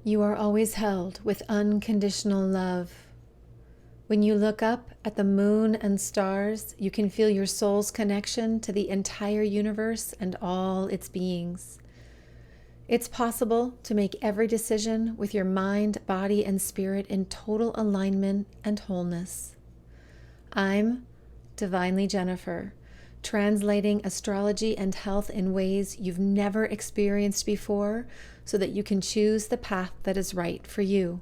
You are always held with unconditional love. When you look up at the moon and stars, you can feel your soul's connection to the entire universe and all its beings. It's possible to make every decision with your mind, body, and spirit in total alignment and wholeness. I'm Divinely Jennifer, translating astrology and health in ways you've never experienced before so that you can choose the path that is right for you.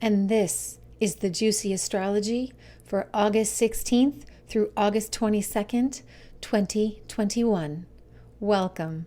And this is the Juicy Astrology for August 16th through August 22nd, 2021. Welcome.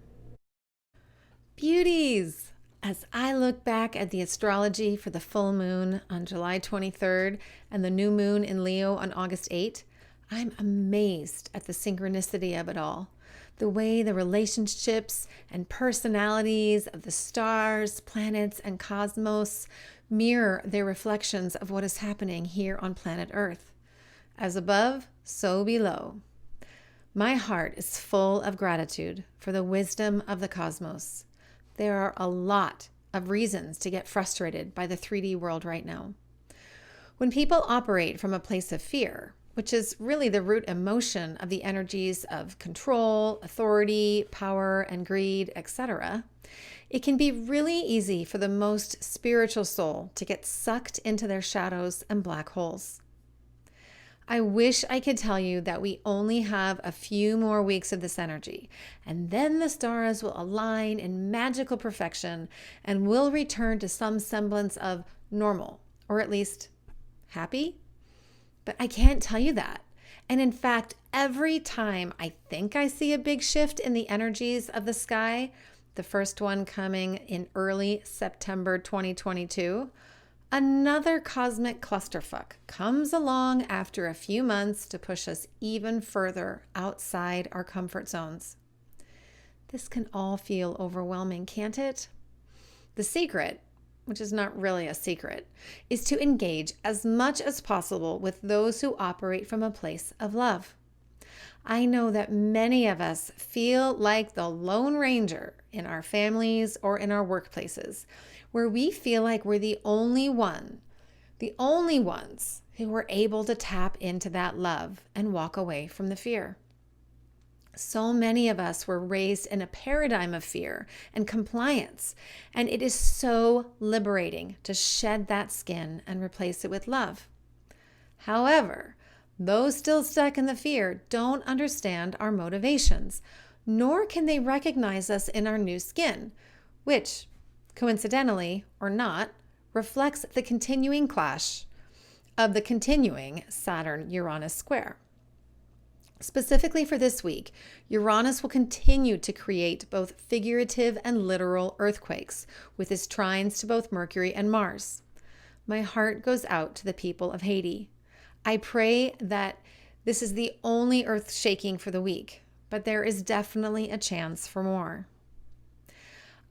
Beauties! As I look back at the astrology for the full moon on July 23rd and the new moon in Leo on August 8th, I'm amazed at the synchronicity of it all. The way the relationships and personalities of the stars, planets, and cosmos mirror their reflections of what is happening here on planet Earth. As above, so below. My heart is full of gratitude for the wisdom of the cosmos. There are a lot of reasons to get frustrated by the 3D world right now. When people operate from a place of fear, which is really the root emotion of the energies of control, authority, power, and greed, etc., it can be really easy for the most spiritual soul to get sucked into their shadows and black holes. I wish I could tell you that we only have a few more weeks of this energy, and then the stars will align in magical perfection and we'll return to some semblance of normal, or at least happy. But I can't tell you that. And in fact, every time I think I see a big shift in the energies of the sky, the first one coming in early September 2022, another cosmic clusterfuck comes along after a few months to push us even further outside our comfort zones. This can all feel overwhelming, can't it? The secret, which is not really a secret, is to engage as much as possible with those who operate from a place of love. I know that many of us feel like the Lone Ranger in our families or in our workplaces, where we feel like we're the only ones who are able to tap into that love and walk away from the fear. So many of us were raised in a paradigm of fear and compliance, and it is so liberating to shed that skin and replace it with love. However, those still stuck in the fear don't understand our motivations, nor can they recognize us in our new skin, which, coincidentally or not, reflects the continuing clash of the continuing Saturn-Uranus square. Specifically for this week, Uranus will continue to create both figurative and literal earthquakes with its trines to both Mercury and Mars. My heart goes out to the people of Haiti. I pray that this is the only earth shaking for the week, but there is definitely a chance for more.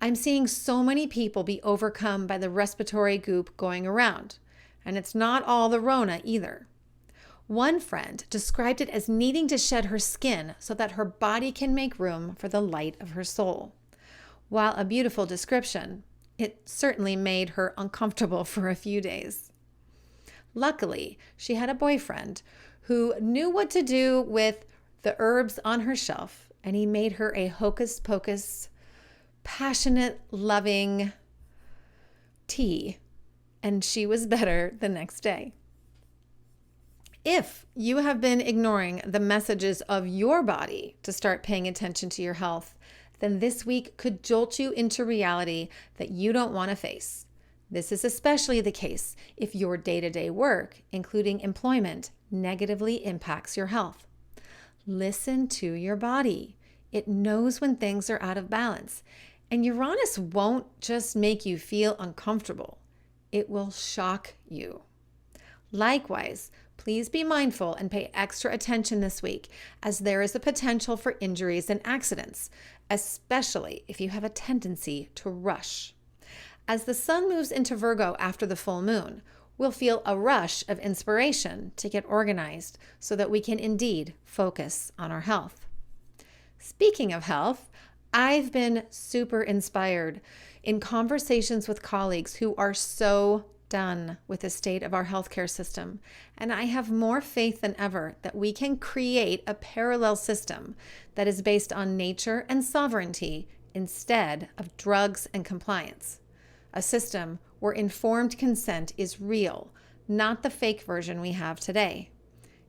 I'm seeing so many people be overcome by the respiratory goop going around, and it's not all the Rona either. One friend described it as needing to shed her skin so that her body can make room for the light of her soul. While a beautiful description, it certainly made her uncomfortable for a few days. Luckily, she had a boyfriend who knew what to do with the herbs on her shelf, and he made her a hocus pocus, passionate, loving tea, and she was better the next day. If you have been ignoring the messages of your body to start paying attention to your health, then this week could jolt you into reality that you don't want to face. This is especially the case if your day-to-day work, including employment, negatively impacts your health. Listen to your body. It knows when things are out of balance. And Uranus won't just make you feel uncomfortable. It will shock you. Likewise, please be mindful and pay extra attention this week, as there is a potential for injuries and accidents, especially if you have a tendency to rush. As the sun moves into Virgo after the full moon, we'll feel a rush of inspiration to get organized so that we can indeed focus on our health. Speaking of health, I've been super inspired In conversations with colleagues who are so done with the state of our healthcare system, and I have more faith than ever that we can create a parallel system that is based on nature and sovereignty instead of drugs and compliance. A system where informed consent is real, not the fake version we have today.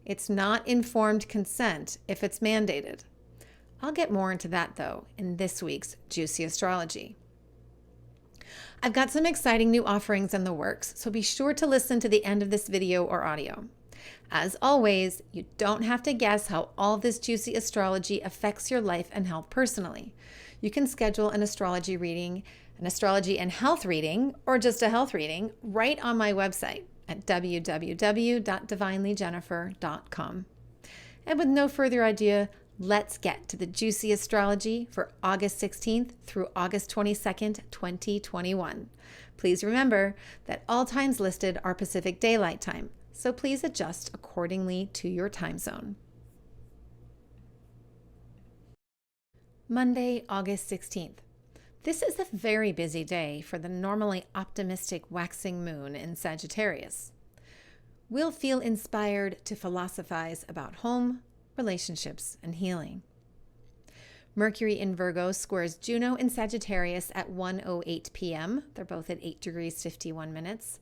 It's not informed consent if it's mandated. I'll get more into that, though, in this week's Juicy Astrology. I've got some exciting new offerings in the works, so be sure to listen to the end of this video or audio. As always, you don't have to guess how all this juicy astrology affects your life and health personally. You can schedule an astrology reading, an astrology and health reading, or just a health reading right on my website at www.divinelyjennifer.com. And with no further ado, let's get to the juicy astrology for August 16th through August 22nd, 2021. Please remember that all times listed are Pacific Daylight Time, so please adjust accordingly to your time zone. Monday, August 16th. This is a very busy day for the normally optimistic waxing moon in Sagittarius. We'll feel inspired to philosophize about home, relationships, and healing. Mercury in Virgo squares Juno in Sagittarius at 1:08 p.m. They're both at 8 degrees 51 minutes.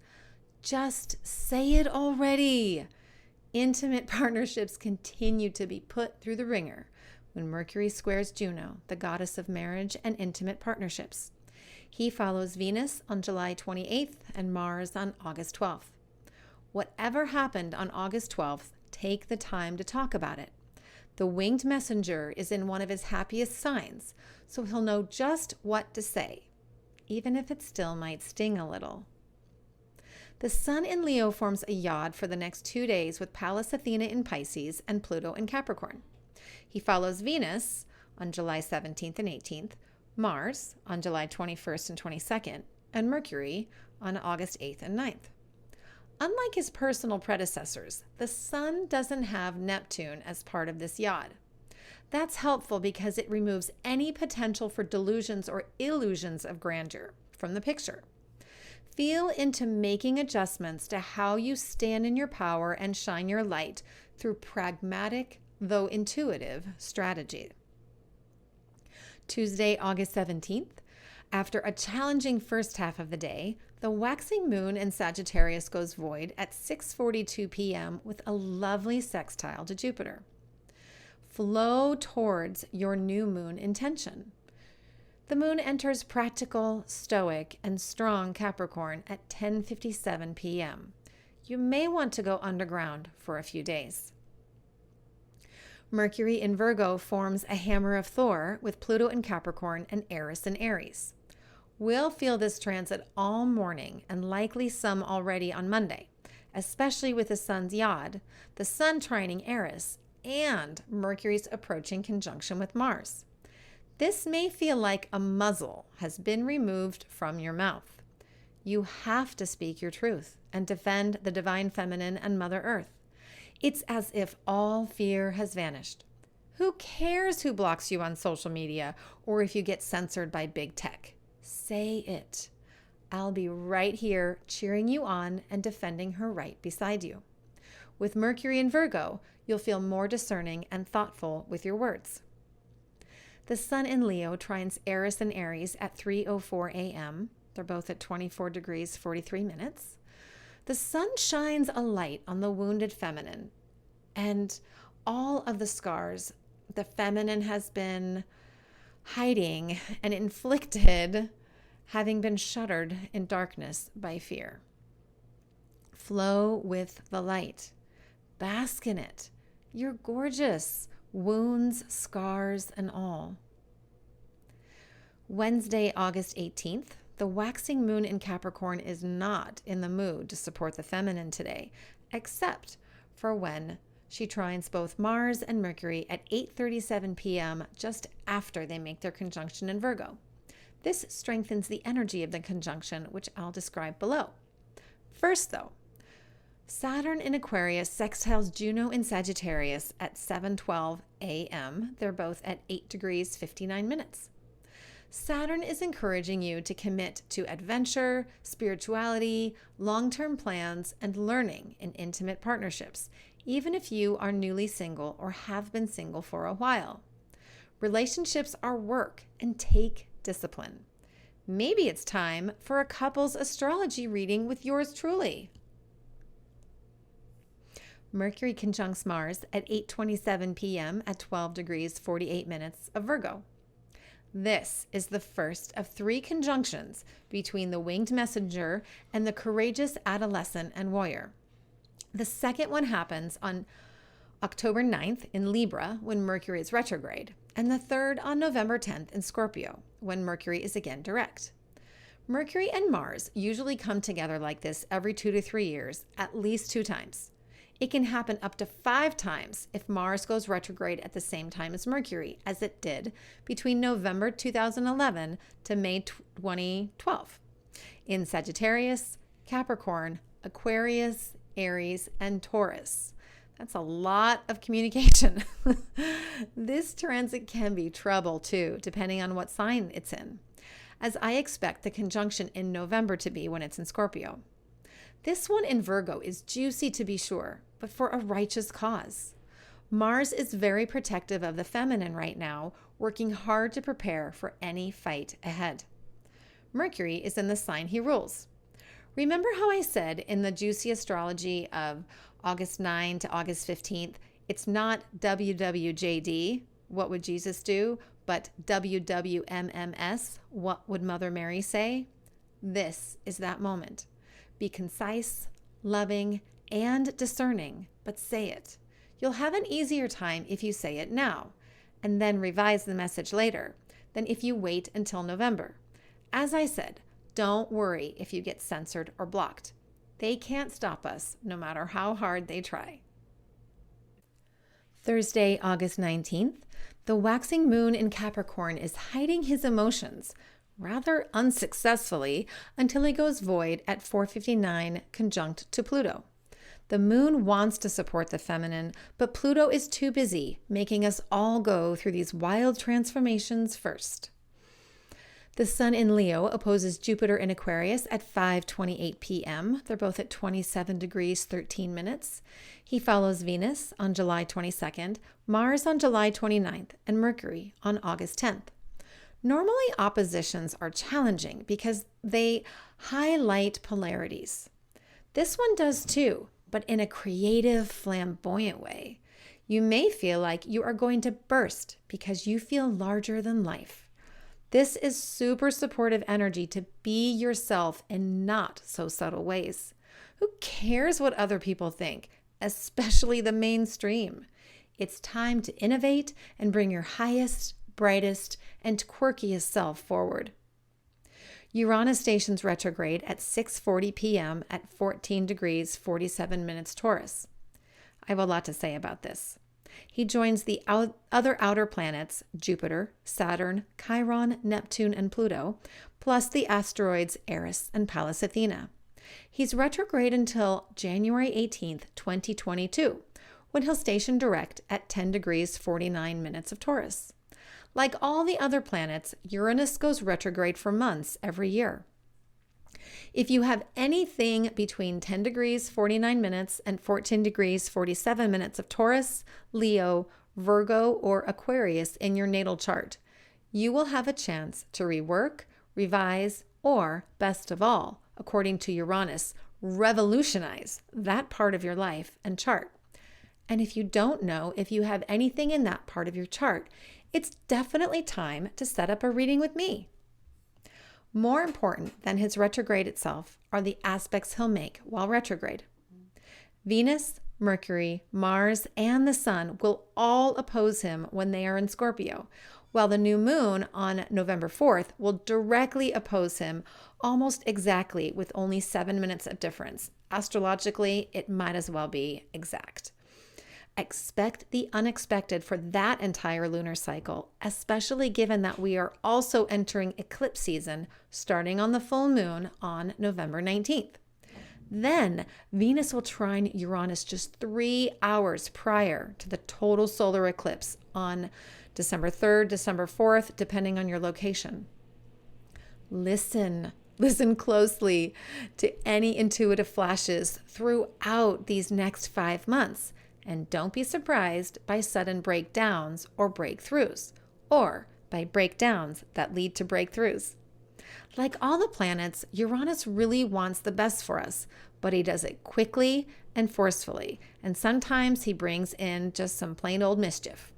Just say it already. Intimate partnerships continue to be put through the ringer when Mercury squares Juno, the goddess of marriage and intimate partnerships. He follows Venus on July 28th and Mars on August 12th. Whatever happened on August 12th, take the time to talk about it. The winged messenger is in one of his happiest signs, so he'll know just what to say, even if it still might sting a little. The Sun in Leo forms a yod for the next 2 days with Pallas Athena in Pisces and Pluto in Capricorn. He follows Venus on July 17th and 18th, Mars on July 21st and 22nd, and Mercury on August 8th and 9th. Unlike his personal predecessors, the Sun doesn't have Neptune as part of this yod. That's helpful because it removes any potential for delusions or illusions of grandeur from the picture. Feel into making adjustments to how you stand in your power and shine your light through pragmatic, though intuitive, strategy. Tuesday, August 17th. After a challenging first half of the day, the waxing moon in Sagittarius goes void at 6:42 p.m. with a lovely sextile to Jupiter. Flow towards your new moon intention. The moon enters practical, stoic, and strong Capricorn at 10:57 p.m. You may want to go underground for a few days. Mercury in Virgo forms a hammer of Thor with Pluto in Capricorn and Eris in Aries. We'll feel this transit all morning and likely some already on Monday, especially with the Sun's yod, the Sun trining Eris, and Mercury's approaching conjunction with Mars. This may feel like a muzzle has been removed from your mouth. You have to speak your truth and defend the divine feminine and Mother Earth. It's as if all fear has vanished. Who cares who blocks you on social media or if you get censored by big tech? Say it. I'll be right here cheering you on and defending her right beside you. With Mercury in Virgo, you'll feel more discerning and thoughtful with your words. The Sun in Leo trines Eris and Aries at 3:04 a.m. They're both at 24 degrees 43 minutes. The Sun shines a light on the wounded feminine and all of the scars the feminine has been hiding and inflicted, having been shuttered in darkness by fear. Flow with the light. Bask in it. You're gorgeous. Wounds, scars, and all. Wednesday, August 18th. The waxing moon in Capricorn is not in the mood to support the feminine today, except for when she trines both Mars and Mercury at 8:37 p.m. just after they make their conjunction in Virgo. This strengthens the energy of the conjunction, which I'll describe below. First, though, Saturn in Aquarius sextiles Juno in Sagittarius at 7:12 a.m. They're both at 8 degrees 59 minutes. Saturn is encouraging you to commit to adventure, spirituality, long-term plans, and learning in intimate partnerships, even if you are newly single or have been single for a while. Relationships are work and take discipline. Maybe it's time for a couple's astrology reading with yours truly. Mercury conjuncts Mars at 8:27 p.m. at 12 degrees 48 minutes of Virgo. This is the first of 3 conjunctions between the winged messenger and the courageous adolescent and warrior. The second one happens on October 9th in Libra when Mercury is retrograde, and the third on November 10th in Scorpio when Mercury is again direct. Mercury and Mars usually come together like this every 2 to 3 years, at least 2 times. It can happen up to 5 times if Mars goes retrograde at the same time as Mercury, as it did between November 2011 to May 2012. In Sagittarius, Capricorn, Aquarius, Aries, and Taurus. That's a lot of communication. This transit can be trouble too, depending on what sign it's in, as I expect the conjunction in November to be when it's in Scorpio. This one in Virgo is juicy to be sure, but for a righteous cause. Mars is very protective of the feminine right now, working hard to prepare for any fight ahead. Mercury is in the sign he rules. Remember how I said in the juicy astrology of August 9 to August 15th, it's not WWJD, what would Jesus do, but WWMMS, what would Mother Mary say? This is that moment. Be concise, loving, and discerning, but say it. You'll have an easier time if you say it now, and then revise the message later, than if you wait until November. As I said, don't worry if you get censored or blocked. They can't stop us, no matter how hard they try. Thursday, August 19th, the waxing moon in Capricorn is hiding his emotions, rather unsuccessfully, until he goes void at 4:59 conjunct to Pluto. The moon wants to support the feminine, but Pluto is too busy, making us all go through these wild transformations first. The sun in Leo opposes Jupiter in Aquarius at 5:28 p.m. They're both at 27 degrees 13 minutes. He follows Venus on July 22nd, Mars on July 29th, and Mercury on August 10th. Normally, oppositions are challenging because they highlight polarities. This one does too, but in a creative, flamboyant way. You may feel like you are going to burst because you feel larger than life. This is super supportive energy to be yourself in not so subtle ways. Who cares what other people think, especially the mainstream? It's time to innovate and bring your highest, brightest, and quirkiest self forward. Uranus stations retrograde at 6:40 p.m. at 14 degrees 47 minutes Taurus. I have a lot to say about this. He joins the other outer planets, Jupiter, Saturn, Chiron, Neptune, and Pluto, plus the asteroids Eris and Pallas Athena. He's retrograde until January 18th, 2022, when he'll station direct at 10 degrees 49 minutes of Taurus. Like all the other planets, Uranus goes retrograde for months every year. If you have anything between 10 degrees 49 minutes and 14 degrees 47 minutes of Taurus, Leo, Virgo, or Aquarius in your natal chart, you will have a chance to rework, revise, or, best of all, according to Uranus, revolutionize that part of your life and chart. And if you don't know if you have anything in that part of your chart, it's definitely time to set up a reading with me. More important than his retrograde itself are the aspects he'll make while retrograde. Venus, Mercury, Mars, and the Sun will all oppose him when they are in Scorpio, while the new moon on November 4th will directly oppose him almost exactly with only 7 minutes of difference. Astrologically, it might as well be exact. Expect the unexpected for that entire lunar cycle, especially given that we are also entering eclipse season starting on the full moon on November 19th. Then Venus will trine Uranus just 3 hours prior to the total solar eclipse on December 3rd, December 4th, depending on your location. Listen closely to any intuitive flashes throughout these next 5 months, and don't be surprised by sudden breakdowns or breakthroughs, or by breakdowns that lead to breakthroughs. Like all the planets, Uranus really wants the best for us, but he does it quickly and forcefully, and sometimes he brings in just some plain old mischief.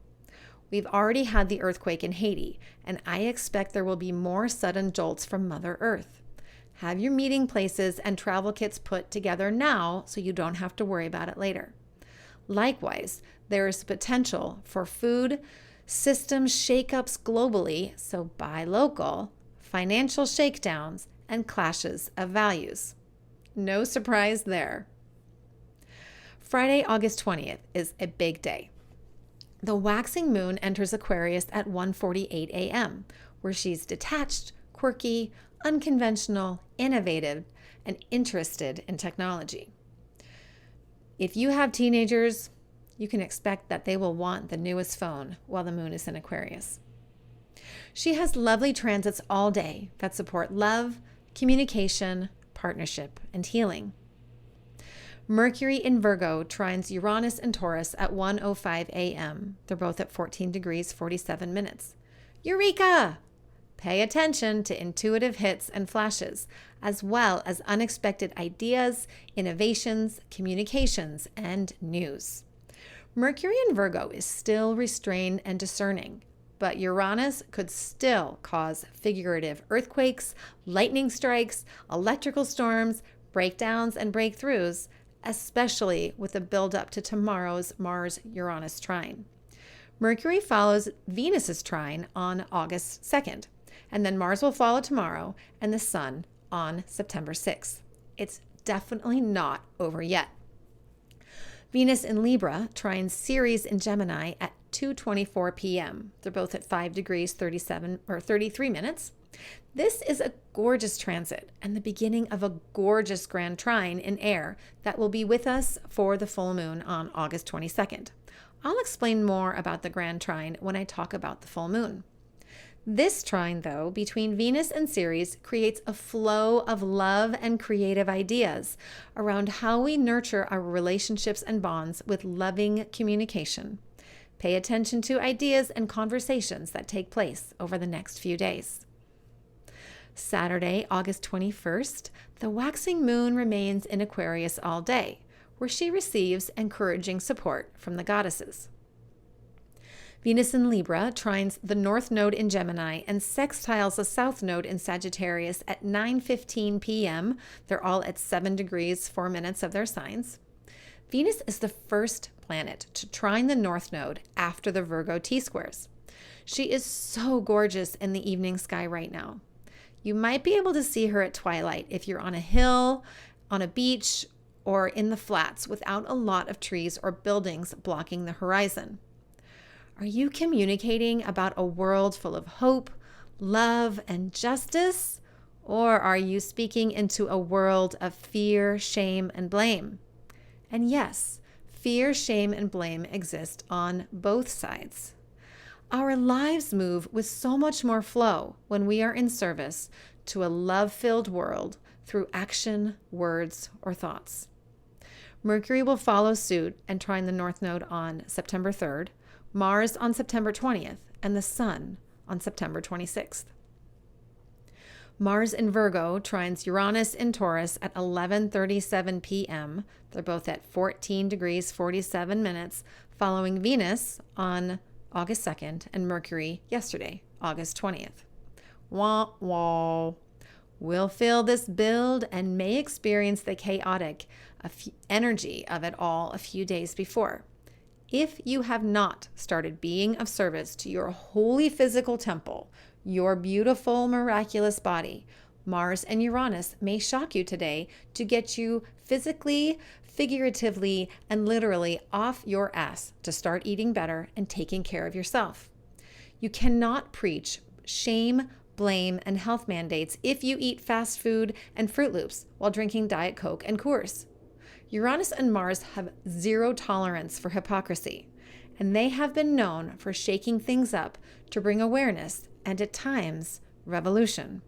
We've already had the earthquake in Haiti, and I expect there will be more sudden jolts from Mother Earth. Have your meeting places and travel kits put together now so you don't have to worry about it later. Likewise, there is potential for food system shakeups globally, so buy local, financial shakedowns, and clashes of values. No surprise there. Friday, August 20th is a big day. The waxing moon enters Aquarius at 1:48 a.m., where she's detached, quirky, unconventional, innovative, and interested in technology. If you have teenagers, you can expect that they will want the newest phone while the moon is in Aquarius. She has lovely transits all day that support love, communication, partnership, and healing. Mercury in Virgo trines Uranus and Taurus at 1:05 a.m. They're both at 14 degrees 47 minutes. Eureka! Pay attention to intuitive hits and flashes, as well as unexpected ideas, innovations, communications, and news. Mercury in Virgo is still restrained and discerning, but Uranus could still cause figurative earthquakes, lightning strikes, electrical storms, breakdowns, and breakthroughs, especially with the build-up to tomorrow's Mars-Uranus trine. Mercury follows Venus's trine on August 2nd, and then Mars will follow tomorrow, and the Sun on September 6th. It's definitely not over yet. Venus in Libra trines Ceres in Gemini at 2:24 p.m. They're both at 5 degrees 33 minutes. This is a gorgeous transit and the beginning of a gorgeous grand trine in air that will be with us for the full moon on August 22nd. I'll explain more about the grand trine when I talk about the full moon. This trine, though, between Venus and Ceres creates a flow of love and creative ideas around how we nurture our relationships and bonds with loving communication. Pay attention to ideas and conversations that take place over the next few days. Saturday, August 21st, the waxing moon remains in Aquarius all day, where she receives encouraging support from the goddesses. Venus in Libra trines the North Node in Gemini and sextiles the South Node in Sagittarius at 9:15 p.m. They're all at 7 degrees 4 minutes of their signs. Venus is the first planet to trine the North Node after the Virgo T-squares. She is so gorgeous in the evening sky right now. You might be able to see her at twilight if you're on a hill, on a beach, or in the flats without a lot of trees or buildings blocking the horizon. Are you communicating about a world full of hope, love, and justice? Or are you speaking into a world of fear, shame, and blame? And yes, fear, shame, and blame exist on both sides. Our lives move with so much more flow when we are in service to a love-filled world through action, words, or thoughts. Mercury will follow suit and trine the North Node on September 3rd, Mars on September 20th, and the Sun on September 26th. Mars in Virgo trines Uranus in Taurus at 11:37 p.m. They're both at 14 degrees 47 minutes, following Venus on August 2nd and Mercury yesterday, August 20th. Wah, wah. We'll feel this build and may experience the chaotic energy of it all a few days before. If you have not started being of service to your holy physical temple, your beautiful, miraculous body, Mars and Uranus may shock you today to get you physically, figuratively, and literally off your ass to start eating better and taking care of yourself. You cannot preach shame, blame, and health mandates if you eat fast food and Fruit Loops while drinking Diet Coke and Coors. Uranus and Mars have zero tolerance for hypocrisy, and they have been known for shaking things up to bring awareness and, at times, revolution.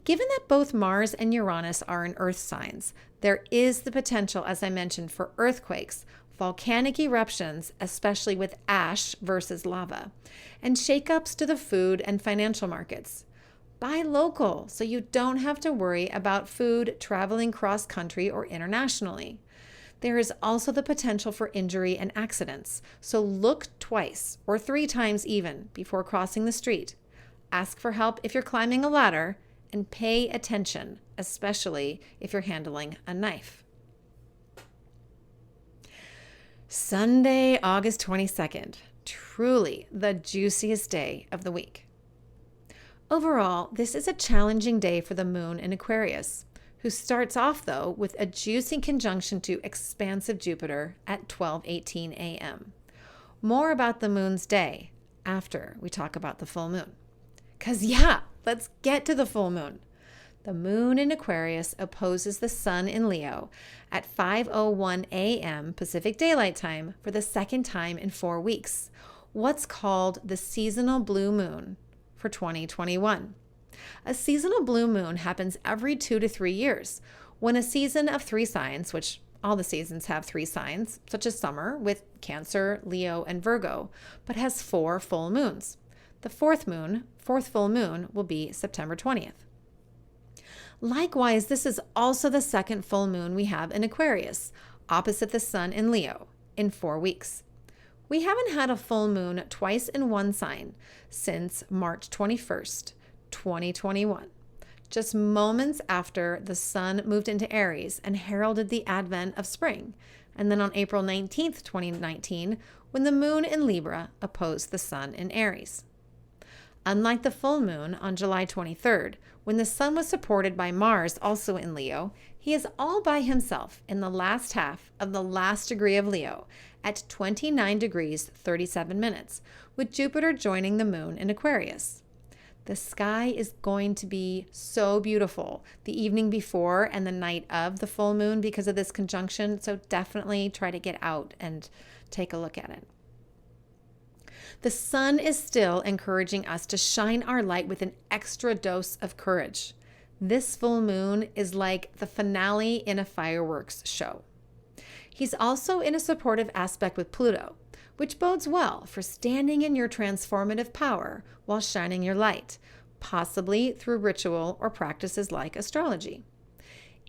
Given that both Mars and Uranus are in earth signs, there is the potential, as I mentioned, for earthquakes, volcanic eruptions, especially with ash versus lava, and shakeups to the food and financial markets. Buy local so you don't have to worry about food traveling cross-country or internationally. There is also the potential for injury and accidents, so look twice or 3 times even before crossing the street. Ask for help if you're climbing a ladder, and pay attention, especially if you're handling a knife. Sunday, August 22nd, truly the juiciest day of the week. Overall, this is a challenging day for the moon in Aquarius, who starts off, though, with a juicy conjunction to expansive Jupiter at 12:18 a.m. More about the moon's day after we talk about the full moon. Let's get to the full moon. The moon in Aquarius opposes the sun in Leo at 5:01 a.m. Pacific Daylight Time for the second time in 4 weeks, what's called the seasonal blue moon for 2021. A seasonal blue moon happens every 2 to 3 years when a season of 3 signs, which all the seasons have 3 signs, such as summer with Cancer, Leo, and Virgo, but has 4 full moons. The fourth full moon, will be September 20th. Likewise, this is also the second full moon we have in Aquarius, opposite the sun in Leo, in 4 weeks. We haven't had a full moon twice in one sign since March 21st, 2021, just moments after the sun moved into Aries and heralded the advent of spring, and then on April 19th, 2019, when the moon in Libra opposed the sun in Aries. Unlike the full moon on July 23rd, when the sun was supported by Mars, also in Leo, he is all by himself in the last half of the last degree of Leo at 29 degrees 37 minutes, with Jupiter joining the moon in Aquarius. The sky is going to be so beautiful the evening before and the night of the full moon because of this conjunction, so definitely try to get out and take a look at it. The sun is still encouraging us to shine our light with an extra dose of courage. This full moon is like the finale in a fireworks show. He's also in a supportive aspect with Pluto, which bodes well for standing in your transformative power while shining your light, possibly through ritual or practices like astrology.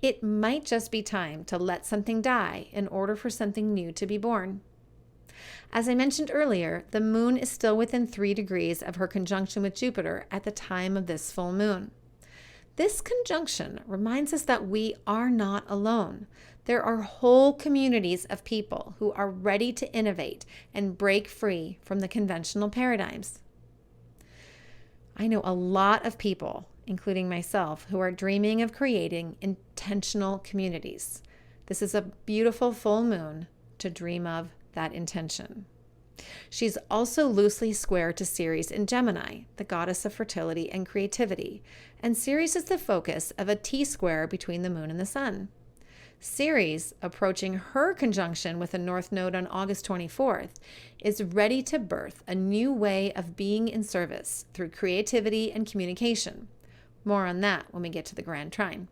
It might just be time to let something die in order for something new to be born. As I mentioned earlier, the moon is still within 3 degrees of her conjunction with Jupiter at the time of this full moon. This conjunction reminds us that we are not alone. There are whole communities of people who are ready to innovate and break free from the conventional paradigms. I know a lot of people, including myself, who are dreaming of creating intentional communities. This is a beautiful full moon to dream of that intention. She's also loosely square to Ceres in Gemini, the goddess of fertility and creativity, and Ceres is the focus of a T-square between the moon and the sun. Ceres, approaching her conjunction with the North Node on August 24th, is ready to birth a new way of being in service through creativity and communication. More on that when we get to the Grand Trine.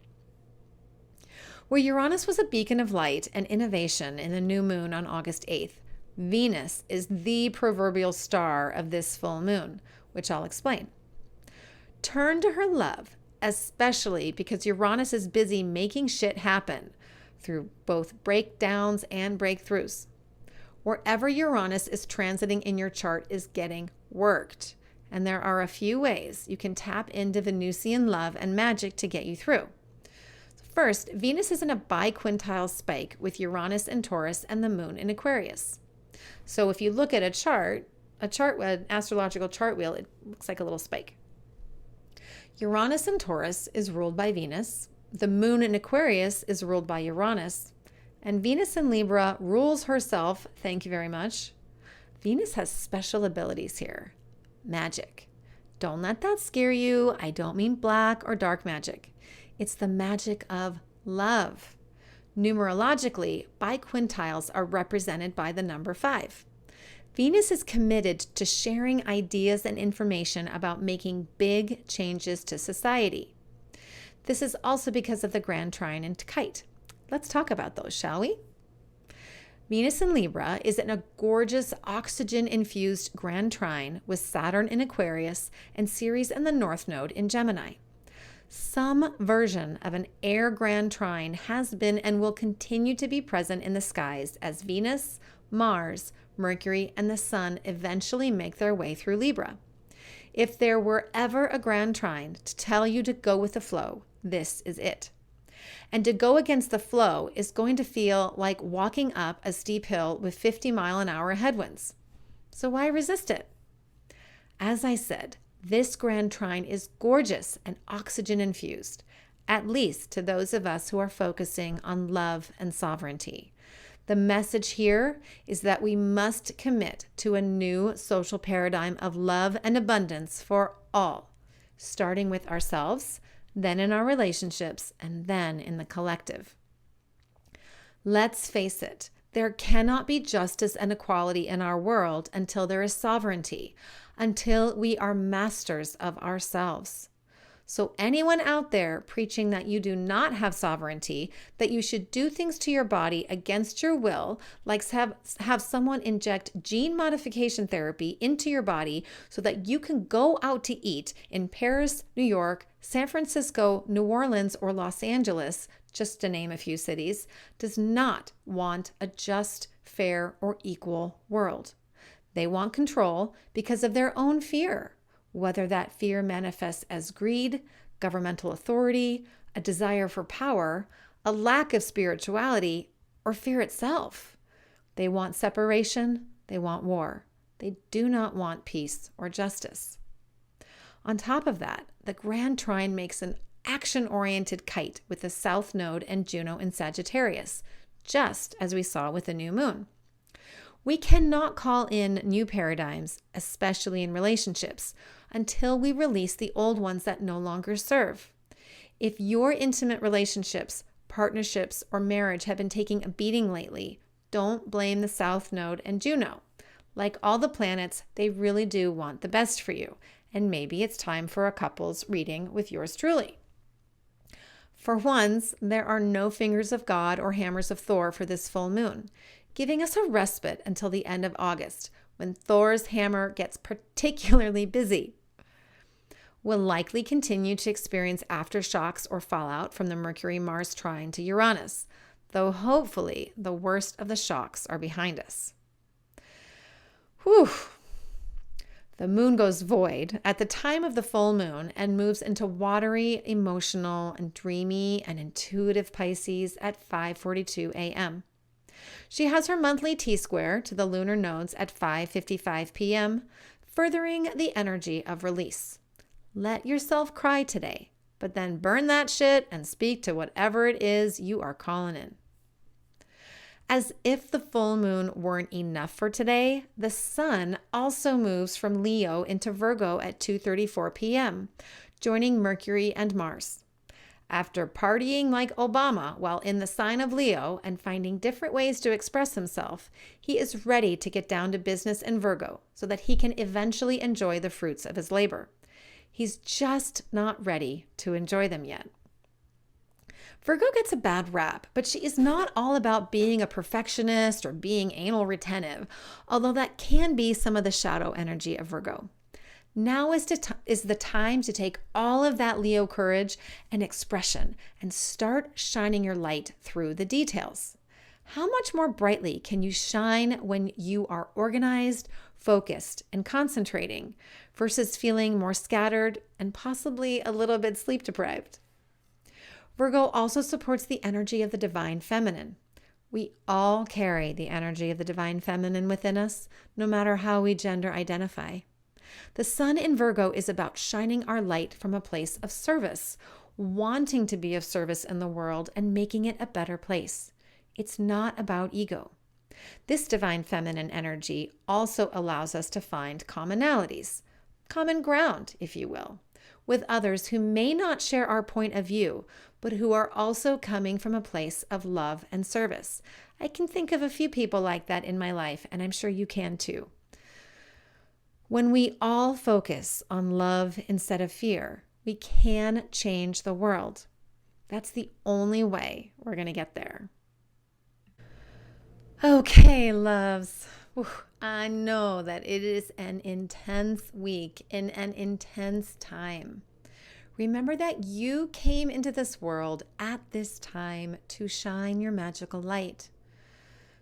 Where Uranus was a beacon of light and innovation in the new moon on August 8th, Venus is the proverbial star of this full moon, which I'll explain. Turn to her love, especially because Uranus is busy making shit happen through both breakdowns and breakthroughs. Wherever Uranus is transiting in your chart is getting worked, and there are a few ways you can tap into Venusian love and magic to get you through. First, Venus is in a biquintile spike with Uranus in Taurus and the moon in Aquarius. So if you look at an astrological chart wheel, it looks like a little spike. Uranus in Taurus is ruled by Venus. The moon in Aquarius is ruled by Uranus. And Venus in Libra rules herself, thank you very much. Venus has special abilities here. Magic. Don't let that scare you. I don't mean black or dark magic. It's the magic of love. Numerologically, biquintiles are represented by the number 5. Venus is committed to sharing ideas and information about making big changes to society. This is also because of the Grand Trine and Kite. Let's talk about those, shall we? Venus in Libra is in a gorgeous oxygen-infused Grand Trine with Saturn in Aquarius and Ceres in the North Node in Gemini. Some version of an air Grand Trine has been and will continue to be present in the skies as Venus, Mars, Mercury, and the Sun eventually make their way through Libra. If there were ever a Grand Trine to tell you to go with the flow, this is it. And to go against the flow is going to feel like walking up a steep hill with 50-mile-an-hour headwinds. So why resist it? As I said, this Grand Trine is gorgeous and oxygen-infused, at least to those of us who are focusing on love and sovereignty. The message here is that we must commit to a new social paradigm of love and abundance for all, starting with ourselves, then in our relationships, and then in the collective. Let's face it, there cannot be justice and equality in our world until there is sovereignty, until we are masters of ourselves. So anyone out there preaching that you do not have sovereignty, that you should do things to your body against your will, like have someone inject gene modification therapy into your body so that you can go out to eat in Paris, New York, San Francisco, New Orleans, or Los Angeles, just to name a few cities, does not want a just, fair, or equal world. They want control because of their own fear. Whether that fear manifests as greed, governmental authority, a desire for power, a lack of spirituality, or fear itself. They want separation, they want war. They do not want peace or justice. On top of that, the Grand Trine makes an action-oriented kite with the South Node and Juno in Sagittarius, just as we saw with the new moon. We cannot call in new paradigms, especially in relationships, until we release the old ones that no longer serve. If your intimate relationships, partnerships, or marriage have been taking a beating lately, don't blame the South Node and Juno. Like all the planets, they really do want the best for you, and maybe it's time for a couples reading with yours truly. For once, there are no fingers of God or hammers of Thor for this full moon, giving us a respite until the end of August, when Thor's hammer gets particularly busy. We'll likely continue to experience aftershocks or fallout from the Mercury-Mars trine to Uranus, though hopefully the worst of the shocks are behind us. Whew! The moon goes void at the time of the full moon and moves into watery, emotional, and dreamy and intuitive Pisces at 5:42 a.m. She has her monthly T-square to the lunar nodes at 5:55 p.m., furthering the energy of release. Let yourself cry today, but then burn that shit and speak to whatever it is you are calling in. As if the full moon weren't enough for today, the sun also moves from Leo into Virgo at 2:34 p.m., joining Mercury and Mars. After partying like Obama while in the sign of Leo and finding different ways to express himself, he is ready to get down to business in Virgo so that he can eventually enjoy the fruits of his labor. He's just not ready to enjoy them yet. Virgo gets a bad rap, but she is not all about being a perfectionist or being anal retentive, although that can be some of the shadow energy of Virgo. Now is the time to take all of that Leo courage and expression and start shining your light through the details. How much more brightly can you shine when you are organized, focused, and concentrating versus feeling more scattered and possibly a little bit sleep deprived? Virgo also supports the energy of the divine feminine. We all carry the energy of the divine feminine within us, no matter how we gender identify. The sun in Virgo is about shining our light from a place of service, wanting to be of service in the world and making it a better place. It's not about ego. This divine feminine energy also allows us to find commonalities, common ground, if you will, with others who may not share our point of view, but who are also coming from a place of love and service. I can think of a few people like that in my life, and I'm sure you can too. When we all focus on love instead of fear, we can change the world. That's the only way we're going to get there. Okay, loves. Whew, I know that it is an intense week in an intense time. Remember that you came into this world at this time to shine your magical light.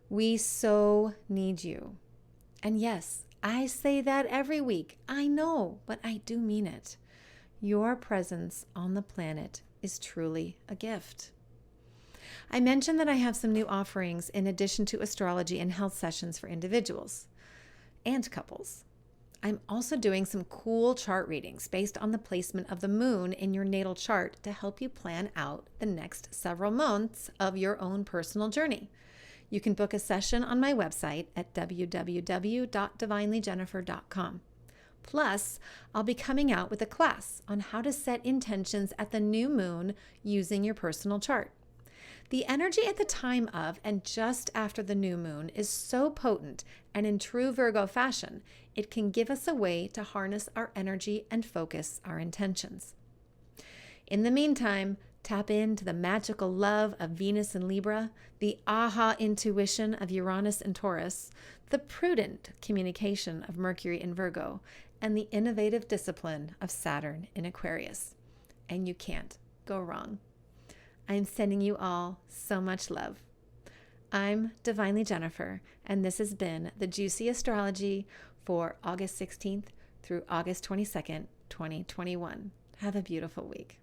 We so need you. And yes, I say that every week. I know, but I do mean it. Your presence on the planet is truly a gift. I mentioned that I have some new offerings in addition to astrology and health sessions for individuals and couples. I'm also doing some cool chart readings based on the placement of the moon in your natal chart to help you plan out the next several months of your own personal journey. You can book a session on my website at www.divinelyjennifer.com. Plus, I'll be coming out with a class on how to set intentions at the new moon using your personal chart. The energy at the time of and just after the new moon is so potent, and in true Virgo fashion, it can give us a way to harness our energy and focus our intentions. In the meantime, tap into the magical love of Venus and Libra, the aha intuition of Uranus and Taurus, the prudent communication of Mercury and Virgo, and the innovative discipline of Saturn in Aquarius. And you can't go wrong. I'm sending you all so much love. I'm Divinely Jennifer, and this has been the Juicy Astrology for August 16th through August 22nd, 2021. Have a beautiful week.